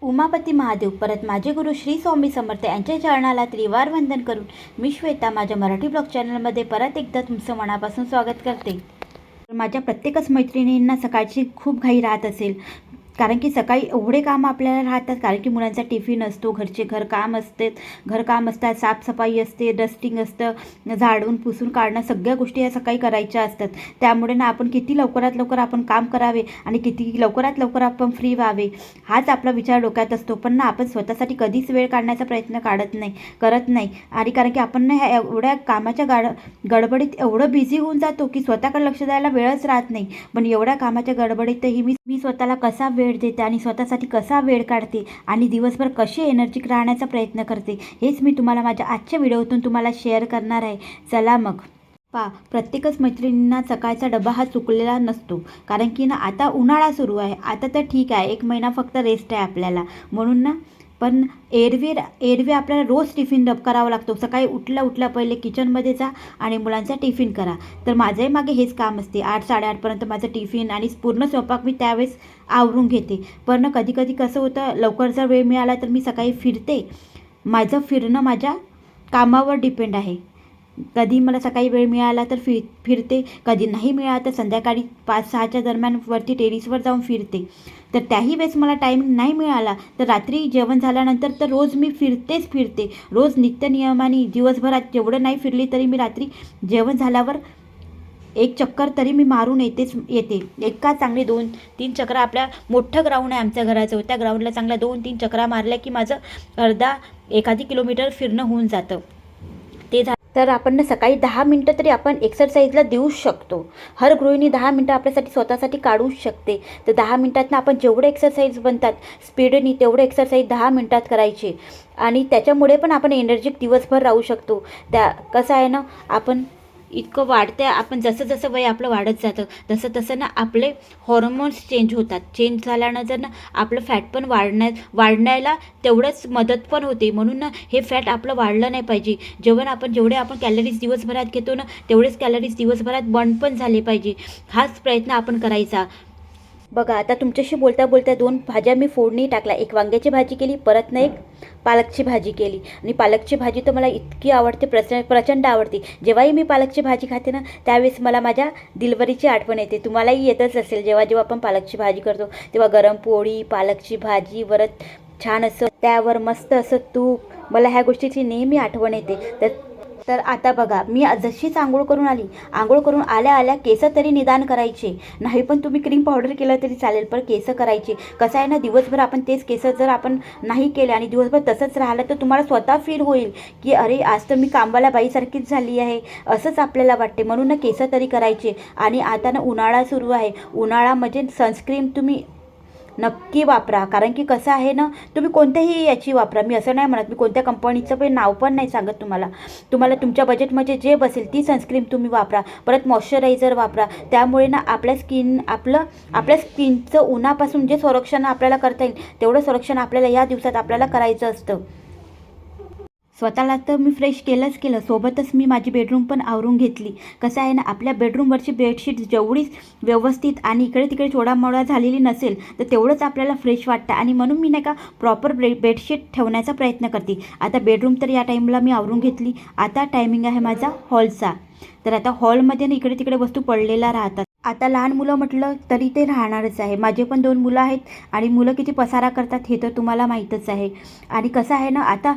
उमापती महादेव परत माझे गुरु श्री स्वामी समर्थ यांच्या चरणाला त्रिवार वंदन करून मी श्वेता माझ्या मराठी ब्लॉग चॅनलमध्ये परत एकदा तुमचं मनापासून स्वागत करते। माझ्या प्रत्येकच मैत्रिणींना सकाळची खूप घाई राहत असेल, कारण की सकाळी एवढे कामं आपल्याला राहतात, कारण की मुलांचा टिफिन असतो, घरचे घरकाम असतात, साफसफाई असते, डस्टिंग असतं, झाडून पुसून काढणं, सगळ्या गोष्टी या सकाळी करायच्या असतात। त्यामुळे ना आपण किती लवकरात लवकर आपण काम करावे आणि किती लवकरात लवकर आपण फ्री व्हावे हाच आपला विचार डोक्यात असतो। पण ना आपण स्वतःसाठी कधीच वेळ काढण्याचा प्रयत्न करत नाही आणि कारण की आपण ना ह्या एवढ्या कामाच्या गडबडीत एवढं बिझी होऊन जातो की स्वतःकडे लक्ष द्यायला वेळच राहत नाही। पण एवढ्या कामाच्या गडबडीतही मी स्वतःला कसा वेळ देते आणि स्वतःसाठी कसा वेळ काढते आणि दिवसभर कशी एनर्जिक राहण्याचा प्रयत्न करते हेच मी तुम्हाला माझ्या आजच्या व्हिडिओतून तुम्हाला शेअर करणार आहे। चला मग प्रत्येकच मैत्रिणींना सकाळचा डबा हा चुकलेला नसतो, कारण की ना आता उन्हाळा सुरू आहे। आता तर ठीक आहे, 1 महिना फक्त रेस्ट आहे आपल्याला, म्हणून ना पण एरवी आपल्याला रोज टिफिन करावा लागतो। सकाळी उठल्या पहिले किचनमध्ये जा आणि मुलांचा टिफिन करा। तर माझंही मागे हेच काम असते, 8-8:30पर्यंत माझं टिफिन आणि पूर्ण स्वयंपाक मी त्यावेळेस आवरून घेते। पण कधी कधी कसं होतं, लवकर जर वेळ मिळाला तर मी सकाळी फिरते। माझं फिरणं माझ्या कामावर डिपेंड आहे, कधी मला सकाळी वेळ मिळाला तर फिरते, कधी नाही मिळाला तर संध्याकाळी 5-6च्या दरम्यान वरती टेरिसवर जाऊन फिरते। तर त्याही वेळेस मला टाईम नाही मिळाला तर रात्री जेवण झाल्यानंतर तर रोज मी फिरते, रोज नित्यनियमाने दिवसभरात जेवढं नाही फिरली तरी मी रात्री जेवण झाल्यावर 1 चक्कर तरी मी मारून येते। एका चांगली 2-3 चक्रा, आपल्या मोठं ग्राउंड आहे आमच्या घराचं, त्या ग्राउंडला चांगल्या 2-3 चक्रा मारल्या की माझं एखादी किलोमीटर फिरणं होऊन जातं। ते तर आपण सकाळी 10 मिनटं तरी आपण एक्सरसाइजला देऊ शकतो। हर गृहिणी 10 मिनटं आपल्यासाठी स्वतःसाठी काढू शकते। तर 10 मिनटातनं आपण जेवढे एक्सरसाइज बनतात स्पीडनी तेवढे एक्सरसाइज 10 मिनटात करायचे आणि त्याच्यामुळे पण आपण एनर्जिक दिवसभर राहू शकतो। कसं आहे ना, आपण इतकं वाढते, आपण जसं वय आपलं वाढत जातं तसं ना आपले हॉर्मोन्स चेंज होतात। चेंज झाल्यानंतर ना आपलं फॅट पण वाढण्याला तेवढंच मदत पण होते। म्हणून ना हे फॅट आपलं वाढलं नाही पाहिजे। जेवढे आपण कॅलरीज दिवसभरात घेतो ना तेवढेच कॅलरीज दिवसभरात बर्न पण झाले पाहिजे, हाच प्रयत्न आपण करायचा। बघा, आता तुमच्याशी बोलता 2 भाज्या मी फोडणी टाकल्या, 1 वांग्याची भाजी केली, परत ना 1 पालकची भाजी केली। आणि पालकची भाजी तर मला इतकी आवडते, प्रचंड आवडते। जेव्हाही मी पालकची भाजी खाते ना त्यावेळेस मला माझ्या दिलबरीची आठवण येते। तुम्हालाही येतच असेल, जेव्हा आपण पालकची भाजी करतो तेव्हा गरम पोळी, पालकची भाजी, वरत छान असं त्यावर मस्त असं तूप, मला ह्या गोष्टीची नेहमी आठवण येते। तर आता बघा, मी जशीच आंघोळ करून आल्या केस तरी निदान करायचे, नाही पण तुम्ही क्रीम पावडर केलं तरी चालेल, पण केस करायचे। कसं आहे ना, दिवसभर आपण तेच केस जर आपण नाही केले आणि दिवसभर तसंच राहिलं तर तुम्हाला स्वतः फील होईल की अरे आज तर मी कामवाल्या बाईसारखीच झाली आहे, असंच आपल्याला वाटते। म्हणून ना केस तरी करायचे। आणि आता ना उन्हाळा सुरू आहे, उन्हाळ्यामध्ये सनस्क्रीन तुम्ही नक्की वापरा, कारण की कसं आहे ना, तुम्ही कोणत्याही याची वापरा, मी असं नाही म्हणत, मी कोणत्या कंपनीचं पण नाव पण नाही सांगत तुम्हाला तुमच्या बजेटमध्ये जे बसेल ती सनस्क्रीन तुम्ही वापरा। परत मॉइश्चरायझर वापरा, त्यामुळे ना आपल्या स्किनचं उन्हापासून जे संरक्षण आपल्याला करता येईल तेवढं संरक्षण आपल्याला या दिवसात आपल्याला करायचं असतं। स्वतःला तर मी फ्रेश केलं, सोबतच मी माझी बेडरूम पण आवरून घेतली। कसं आहे ना, आपल्या बेडरूमवरची बेडशीट जेवढीच व्यवस्थित आणि इकडे तिकडे चोडामोडा झालेली नसेल तर तेवढंच आपल्याला फ्रेश वाटतं, आणि म्हणून मी नाही का प्रॉपर बेडशीट ठेवण्याचा प्रयत्न करते। आता बेडरूम तर या टाईमला मी आवरून घेतली। आता टायमिंग आहे माझा हॉलचा। तर आता हॉलमध्ये ना इकडे तिकडे वस्तू पडलेल्या राहतात। आता लहान मुलं म्हटलं तरी ते राहणारच आहे, माझे पण 2 मुलं आहेत आणि मुलं किती पसारा करतात हे तर तुम्हाला माहीतच आहे। आणि कसं आहे ना, आता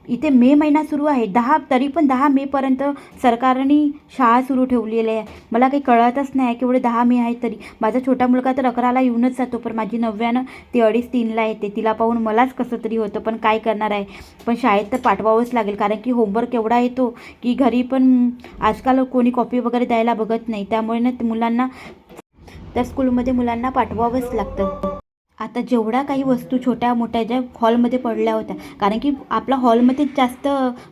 इथे मे महिना सुरू आहे, तरी पण 10 मेपर्यंत सरकारने शाळा सुरू ठेवलेली आहे। मला काही कळतच नाही की एवढे 10 मे आहेत तरी। माझा छोटा मुलगा तर 11ला येऊनच जातो, पण माझी 9व्यानं ती 2:30-3ला येते। तिला पाहून मलाच कसं तरी होतं, पण काय करणार आहे, पण शाळेत तर पाठवावंच लागेल, कारण की होमवर्क एवढा येतो की घरी पण आजकाल कोणी कॉपी वगैरे द्यायला बघत नाही। त्यामुळे ना मुलांना तर स्कूलमध्ये मुलांना पाठवावंच लागतं. आता जेवढ्या काही वस्तू छोट्या मोठ्या ज्या हॉलमध्ये पडल्या होत्या, कारण की आपला हॉलमध्येच जास्त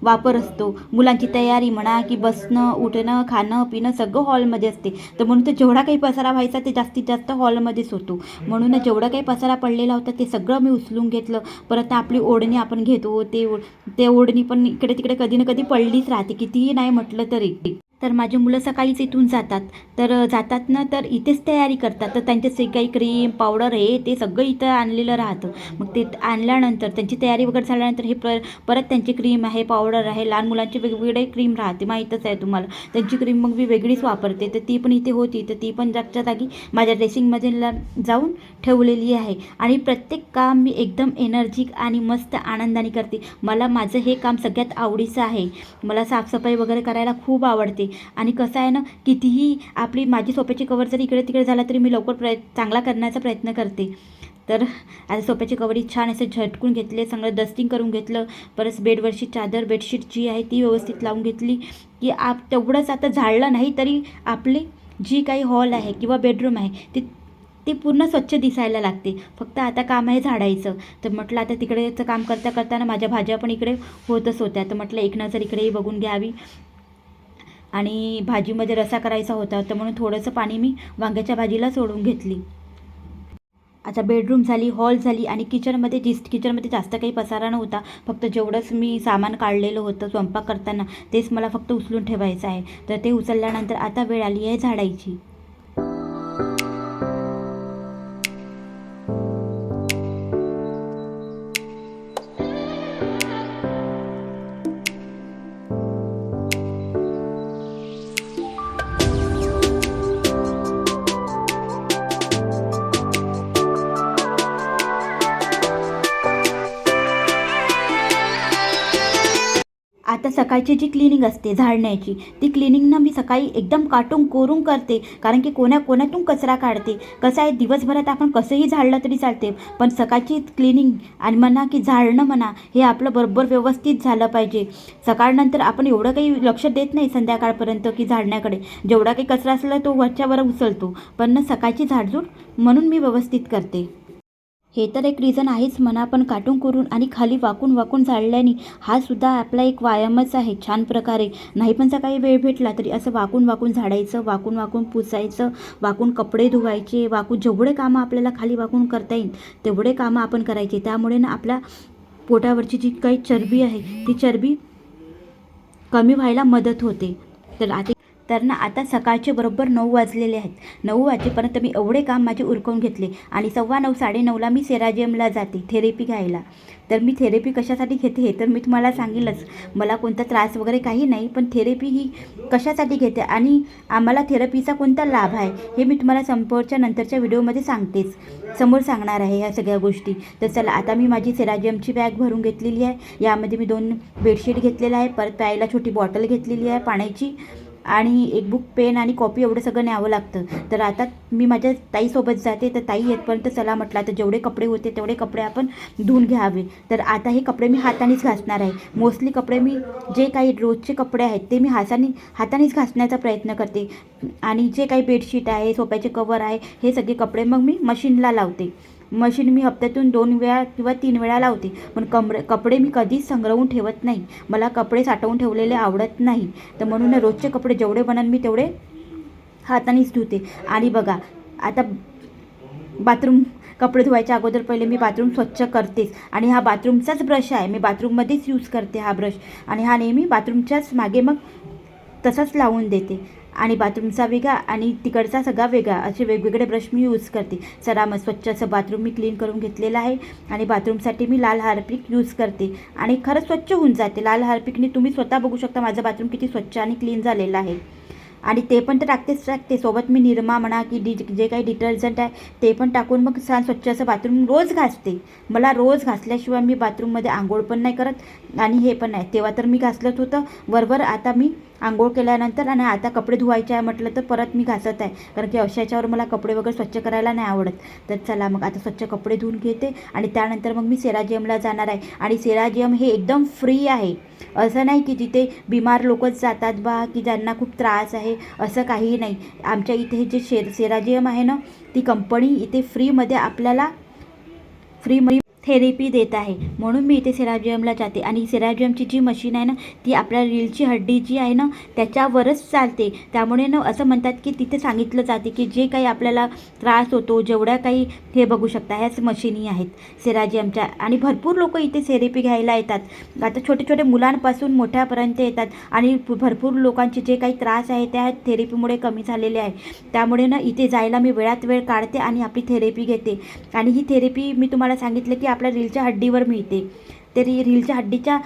वापर असतो. मुलांची तयारी म्हणा की बसणं, उठणं, खाणं, पिणं सगळं हॉलमध्ये असते. तर म्हणून ते जेवढा काही पसारा व्हायचा ते जास्तीत जास्त हॉलमध्येच होतो. म्हणून जेवढं काही पसारा पडलेला होता ते सगळं मी उचलून घेतलं. परत आपली ओढणी आपण घेतो ते ओढणी पण इकडे तिकडे कधी ना कधी पडलीच राहते, कितीही नाही म्हटलं तरी. तर माझी मुलं सकाळीच इथून जातात. तर जातात ना, तर इथेच तयारी करतात. तर त्यांचे जे काही क्रीम पावडर हे ते सगळं इथं आणलेलं राहतं. मग ते आणल्यानंतर त्यांची तयारी वगैरे झाल्यानंतर हे परत त्यांची क्रीम आहे, पावडर आहे. लहान मुलांची वेगवेगळे क्रीम राहते, माहीतच आहे तुम्हाला. त्यांची क्रीम मग मी वेगळीच वापरते. तर ती पण इथे होती, तर ती पण जागच्या जागी माझ्या ड्रेसिंगमध्ये जाऊन ठेवलेली आहे. आणि प्रत्येक काम मी एकदम एनर्जिक आणि मस्त आनंदाने करते. मला माझं हे काम सगळ्यात आवडीचं आहे. मला साफसफाई वगैरे करायला खूप आवडते. आणि कसं आहे ना, कितीही माझी सोफ्याची कवर जरी इकडे तिकडे झाला तरी मी लवकर चांगला करण्याचा प्रयत्न करते. तर आता सोफ्याची कवरी छान असं झटकून घेतले, सगळं डस्टिंग करून घेतलं. परत बेडवरची चादर बेडशीट जी आहे ती व्यवस्थित लावून घेतली की तेवढंच आता झाडलं नाही तरी आपली जी काही हॉल आहे किंवा बेडरूम आहे ती पूर्ण स्वच्छ दिसायला लागते. फक्त आता काम आहे झाडायचं. तर म्हटलं आता तिकडेचं काम करताना माझ्या भाज्या पण इकडे होतच होत्या. तर म्हटलं एक नजर इकडेही बघून घ्यावी. आणि भाजीमध्ये रस्सा करायचा होता, तर म्हणून थोडंसं पाणी मी वांग्याच्या भाजीला सोडून घेतली. आता बेडरूम झाली, हॉल झाली आणि किचनमध्ये जास्त काही पसारा नव्हता. फक्त जेवढंच मी सामान काढलेलं होतं स्वयंपाक करताना तेच मला फक्त उचलून ठेवायचं आहे. तर ते उचलल्यानंतर आता वेळ आली आहे झाडायची. आता सकाळची जी क्लिनिंग असते झाडण्याची, ती क्लिनिंग ना मी सकाळी एकदम काटून कोरून करते. कारण की कोणातून कचरा काढते. कसं आहे, दिवसभरात आपण कसंही झाडलं तरी चालते, पण सकाळची क्लिनिंग आणि म्हणा की झाडणं म्हणा हे आपलं बरोबर व्यवस्थित झालं पाहिजे. सकाळनंतर आपण एवढं काही लक्ष देत नाही संध्याकाळपर्यंत की झाडण्याकडे. जेवढा काही कचरा असला तो वरच्यावर उचलतो, पण ना सकाळची झाडझूड म्हणून मी व्यवस्थित करते. हे तर एक रिझन आहेच म्हणा, पण काटून करून आणि खाली वाकून वाकून झाडल्याने हा सुद्धा आपला एक व्यायामच आहे छान प्रकारे. नाही पण सकाळी वेळ भेटला तरी असं वाकून वाकून झाडायचं, वाकून वाकून पुसायचं, वाकून कपडे धुवायचे, वाकून जेवढे कामं आपल्याला खाली वाकून करता येईल तेवढे कामं आपण करायचे. त्यामुळे ना आपल्या पोटावरची जी काही चरबी आहे ती चरबी कमी व्हायला मदत होते. तर ना आता सकाळचे बरोबर 9 वाजलेले आहेत. 9 वाजेपर्यंत मी एवढे काम माझे उरकवून घेतले आणि 9:15 9:30ला मी सेराजियमला जाते थेरपी घ्यायला. तर मी थेरपी कशासाठी घेते हे तर मी तुम्हाला सांगेलच. मला कोणता त्रास वगैरे काही नाही, पण थेरपी ही कशासाठी घेते आणि आम्हाला थेरपीचा कोणता लाभ आहे हे मी तुम्हाला संपूर्णच्या नंतरच्या व्हिडिओमध्ये समोर सांगणार आहे ह्या सगळ्या गोष्टी. तर चला, आता मी माझी सेराजियमची बॅग भरून घेतलेली आहे. यामध्ये मी 2 बेडशीट घेतलेलं आहे. परत प्यायला छोटी बॉटल घेतलेली आहे पाण्याची आणि एक बुक, पेन आणि कॉपी एवढं सगळं न्यावं लागतं. तर आता मी माझ्या ताईसोबत जाते. तर ताई येतपर्यंत चला म्हटलं आता जेवढे कपडे होते तेवढे कपडे आपण धुवून घ्यावे. तर आता हे कपडे मी हातानेच घासणार आहे. मोस्टली कपडे मी जे काही रोजचे कपडे आहेत ते मी हातानेच घासण्याचा प्रयत्न करते. आणि जे काही बेडशीट आहे, सोफ्याचे कवर आहे, हे सगळे कपडे मग मी मशीनला लावते. मशीन मी हप्त्यातून 2 वेळा किंवा 3 वेळा लावते. पण कपडे मी कधीच संग्रहून ठेवत नाही. मला कपडे साठवून ठेवलेले आवडत नाही. तर म्हणून रोजचे कपडे जेवढे बनन मी तेवढे हातानेच धुते. आणि बघा, आता बाथरूम कपडे धुवायच्या अगोदर पहिले मी बाथरूम स्वच्छ करतेच. आणि हा बाथरूमचाच ब्रश आहे, मी बाथरूममध्येच यूज करते हा ब्रश. आणि हा नेहमी बाथरूमच्याच मागे मग तसाच लावून देते. आणि बाथरूमचा वेगळा आणि तिकडचा सगळा वेगळा, असे वेगवेगळे ब्रश मी यूज करते. चला मग स्वच्छ असं बाथरूम मी क्लीन करून घेतलेलं आहे. आणि बाथरूमसाठी मी लाल हार्पिक यूज करते आणि खरंच स्वच्छ होऊन जाते लाल हार्पिकने. तुम्ही स्वतः बघू शकता माझं बाथरूम किती स्वच्छ आणि क्लीन झालेलं आहे. आणि ते पण तर टाकते. सोबत मी निरमा म्हणा की जे काही डिटर्जंट आहे ते पण टाकून मग छान स्वच्छ असं बाथरूम रोज घासते. मला रोज घासल्याशिवाय मी बाथरूममध्ये आंघोळ पण नाही करत आणि हे पण नाही. तेव्हा तर मी घासलंच होतं. वरवर आता मी आंघोळ केल्यानंतर आणि आता कपडे धुवायचे आहे म्हटलं तर परत मी घासत आहे, कारण की अशाच्यावर मला कपडे वगैरे स्वच्छ करायला नाही आवडत. तर चला मग आता स्वच्छ कपडे धुवून घेते आणि त्यानंतर मग मी सेराजियमला जाणार आहे. आणि सेराजियम हे एकदम फ्री आहे. असं नाही की तिथे बिमार लोकच जातात बा, की ज्यांना खूप त्रास आहे, असं काहीही नाही. आमच्या इथे जे सेराजियम आहे ना, ती कंपनी इथे फ्रीमध्ये आपल्याला फ्रीमध्ये थेरपी देत आहे. म्हणून मी इथे सेराजियमला जाते. आणि सेराजियमची जी मशीन आहे ना, ती आपल्या रीलची हड्डी जी आहे ना त्याच्यावरच चालते. त्यामुळे ना असं म्हणतात की तिथे सांगितलं जाते की जे काही आपल्याला त्रास होतो, जेवढ्या काही हे बघू शकता ह्याच मशिनी आहेत सेराजियमच्या. आणि भरपूर लोक इथे थेरपी घ्यायला येतात. आता छोटे छोटे मुलांपासून मोठ्यापर्यंत येतात. आणि भरपूर लोकांचे जे काही त्रास आहे त्या थेरपीमुळे कमी झालेले आहे. त्यामुळे ना इथे जायला मी वेळात वेळ काढते आणि आपली थेरपी घेते. आणि ही थेरपी मी तुम्हाला सांगितलं की आपल्या रीलच्या हड्डीवर मिळते. तरी रीलच्या हड्डीच्या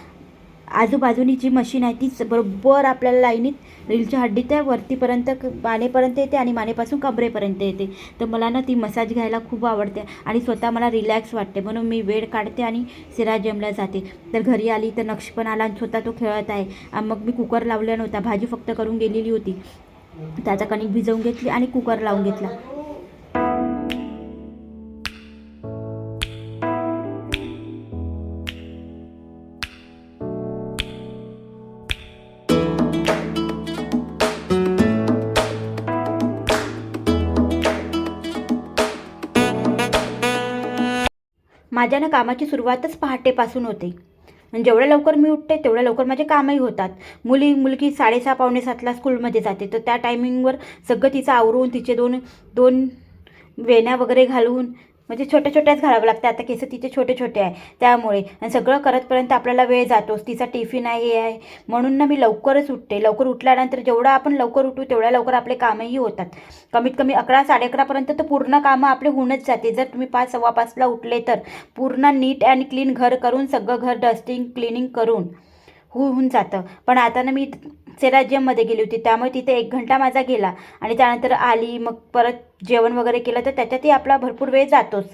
आजूबाजूनी जी मशीन आहे ती बरोबर आपल्याला लाईनीत रीलच्या हड्डी त्या वरतीपर्यंत मानेपर्यंत येते आणि मानेपासून कमरेपर्यंत येते. तर मला ना ती मसाज घ्यायला खूप आवडते आणि स्वतः मला रिलॅक्स वाटते. म्हणून मी वेळ काढते आणि सेराजियमला जाते. तर घरी आली तर नक्ष पण आला आणि स्वतः तो खेळत आहे. मग मी कुकर लावला नव्हता, भाजी फक्त करून गेलेली होती. त्याचा कणिक भिजवून घेतली आणि कुकर लावून घेतला. माझ्या ना कामाची सुरुवातच पहाटेपासून होते. आणि जेवढ्या लवकर मी उठते तेवढ्या लवकर माझे कामही होतात. मुलगी 6:30 पावणे 7ला स्कूलमध्ये जाते. तर त्या टायमिंगवर सगळं तिचं आवरून तिचे दोन दोन वेण्या वगैरे घालून, म्हणजे छोट्या छोट्याच घालावं लागतं. आता केस तिचे छोटे छोटे आहे त्यामुळे. आणि सगळं करतपर्यंत आपल्याला वेळ जातोच. तिचा टिफिन आहे हे आहे. म्हणून ना मी लवकरच उठते. लवकर उठल्यानंतर जेवढं आपण लवकर उठू तेवढ्या लवकर आपले कामही होतात. कमीत कमी 11 साडे 11पर्यंत तर पूर्ण कामं आपले होऊनच जाते. जर तुम्ही 5 सव्वा 5ला उठले तर पूर्ण नीट अँड क्लीन घर करून, सगळं घर डस्टिंग क्लिनिंग करून होऊन जातं. पण आता ना मी सेराजियममध्ये गेली होती त्यामुळे तिथे 1 घंटा माझा गेला. आणि त्यानंतर आली, मग परत जेवण वगैरे केलं तर त्याच्यातही आपला भरपूर वेळ जातोच.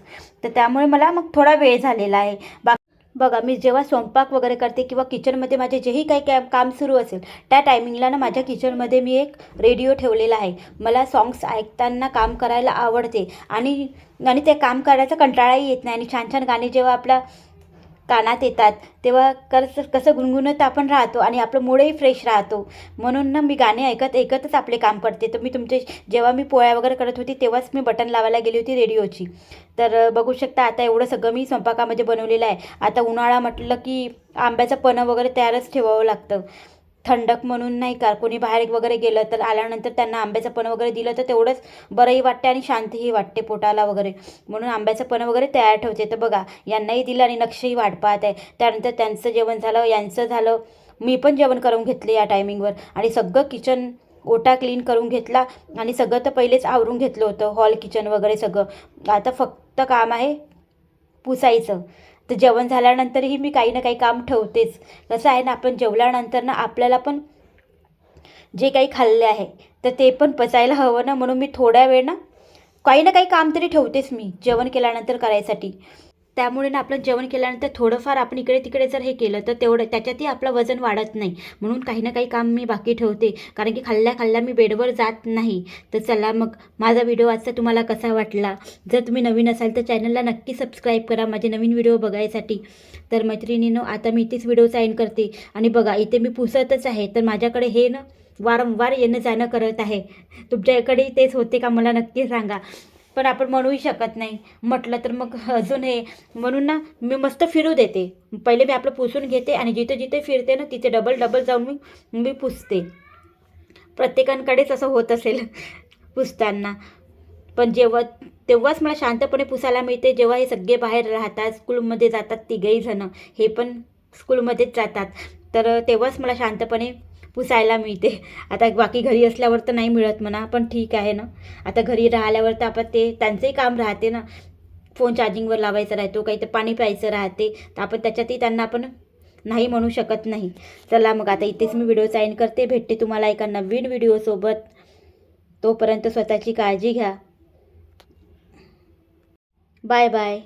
तर त्यामुळे मला मग थोडा वेळ झालेला आहे. बघा, मी जेव्हा स्वयंपाक वगैरे करते किंवा किचनमध्ये माझे जेही काही काम सुरू असेल त्या टायमिंगला ना माझ्या किचनमध्ये मी एक रेडिओ ठेवलेला आहे. मला सॉंग्स ऐकताना काम करायला आवडते. आणि ते काम करायचा कंटाळाही येत नाही. आणि छान छान गाणे जेव्हा आपल्या कानात येतात तेव्हा कसं गुणगुणत आपण राहतो आणि आपलं मूडही फ्रेश राहतो. म्हणून ना मी गाणे ऐकतच आपले काम करते. तर मी जेव्हा मी पोळ्या वगैरे करत होती तेव्हाच मी बटन लावायला गेली होती रेडिओची. तर बघू शकता आता एवढं सगळं मी स्वयंपाकामध्ये बनवलेलं आहे. आता उन्हाळा म्हटलं की आंब्याचं पन्हं वगैरे तयारच ठेवावं लागतं. थंडक म्हणून नाही का, कोणी बाहेर वगैरे गेलं तर आल्यानंतर त्यांना आंब्याचं पन्हं वगैरे दिलं तर तेवढंच बरंही वाटते आणि शांतही वाटते पोटाला वगैरे. म्हणून आंब्याचं पन्हं वगैरे तयार ठेवते. तर बघा, यांनाही दिलं आणि नक्षही वाट पाहत आहे. त्यानंतर त्यांचं जेवण झालं, यांचं झालं, मी पण जेवण करून घेतले या टायमिंगवर. आणि सगळं किचन ओटा क्लीन करून घेतला आणि सगळं तर पहिलेच आवरून घेतलं होतं, हॉल किचन वगैरे सगळं. आता फक्त काम आहे पुसायचं. तर जेवण झाल्यानंतरही मी काही ना काही काम ठेवतेच. कसं आहे ना, आपण जेवल्यानंतर ना आपल्याला पण जे काही खाल्ले आहे तर ते पण पचायला हवं ना. म्हणून मी थोड्या वेळ ना काही ना काही काम तरी ठेवतेच मी जेवण केल्यानंतर करायसाठी. त्यामुळे ना आपलं जेवण केल्यानंतर थोडंफार आपण इकडे तिकडे जर हे केलं तर तेवढं त्याच्यातही आपलं वजन वाढत नाही. म्हणून काही ना काही काम मी बाकी ठेवते, कारण की खाल्ल्या मी बेडवर जात नाही. तर चला मग, माझा व्हिडिओ आजचा तुम्हाला कसा वाटला? जर तुम्ही नवीन असाल तर चॅनलला नक्की सबस्क्राईब करा माझे नवीन व्हिडिओ बघायसाठी. तर मैत्रिणींनो, आता मी इथेच व्हिडिओचा एंड करते. आणि बघा, इथे मी पुसतच आहे. तर माझ्याकडे हे ना वारंवार येणं जाणं करत आहे. तुमच्याकडे तेच होते का मला नक्की सांगा. पण आपण म्हणूही शकत नाही, म्हटलं तर मग अजून हे. म्हणून ना मी मस्त फिरू देते. पहिले मी आपलं पुसून घेते आणि जिथे जिथे फिरते ना तिथे डबल जाऊन मी पुसते. प्रत्येकांकडेच असं होत असेल पुसताना. पण तेव्हाच मला शांतपणे पुसायला मिळते जेव्हा हे सगळे बाहेर राहतात, स्कूलमध्ये जातात, तिघही जण हे पण स्कूलमध्येच जातात. तर तेव्हाच मला शांतपणे पुसायला मिळते. आता बाकी घरी असल्यावर तर नाही मिळत म्हणा, पण ठीक आहे ना. आता घरी राहिल्यावर तर आपण त्यांचंही काम राहते ना. फोन चार्जिंगवर लावायचा राहतो, काही तर पाणी प्यायचं राहते, तर आपण त्याच्यातही त्यांना आपण नाही म्हणू शकत नाही. चला मग, आता इथेच मी व्हिडिओ साइन करते. भेटते तुम्हाला एका नवीन व्हिडिओसोबत. तोपर्यंत स्वतःची काळजी घ्या. Bye bye.